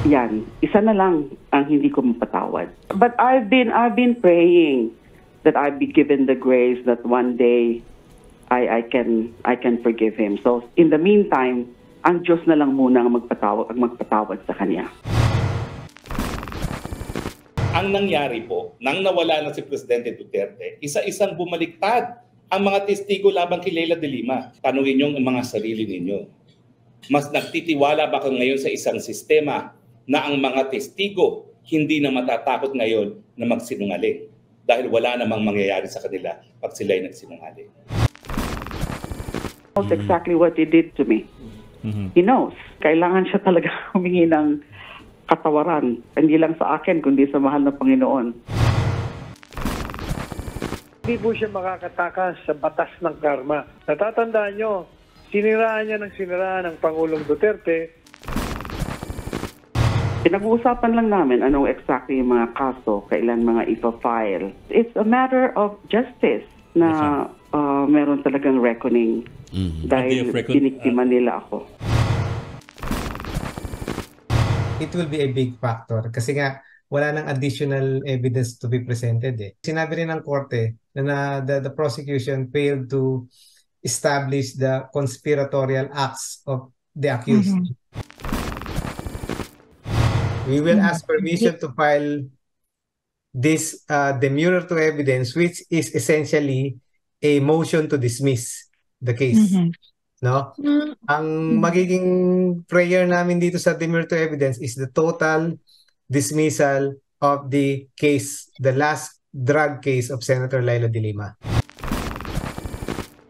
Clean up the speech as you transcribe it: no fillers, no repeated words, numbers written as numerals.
Yan, isa na lang ang hindi ko mapatawad. But I've been praying that I be given the grace that one day I can forgive him. So in the meantime, ang Diyos na lang muna ang magpatawad sa kanya. Ang nangyari po, nang nawala na si Presidente Duterte, isa-isang bumaliktad ang mga testigo laban kay Leila de Lima. Tanungin niyo ang mga sarili ninyo. Mas nagtitiwala ba kayo ngayon sa isang sistema na ang mga testigo hindi na matatakot ngayon na magsinungaling dahil wala namang mangyayari sa kanila pag sila'y nagsinungaling? He knows exactly what he did to me. He knows. Kailangan siya talaga humingi ng katawaran. Hindi lang sa akin, kundi sa mahal na Panginoon. Hindi po siya makakatakas sa batas ng karma. Natatandaan nyo, siniraan niya ng Pangulong Duterte. Pinag-uusapan lang namin anong exactly yung mga kaso, kailan mga ipa-file. It's a matter of justice na meron talagang reckoning dahil biniktima nila ako. It will be a big factor kasi nga wala nang additional evidence to be presented eh. Sinabi rin ng korte na the prosecution failed to establish the conspiratorial acts of the accused. We will ask permission to file this demurrer to evidence, which is essentially a motion to dismiss the case. No? Ang magiging prayer namin dito sa demurrer to evidence is the total dismissal of the case, the last drug case of Senator Leila de Lima.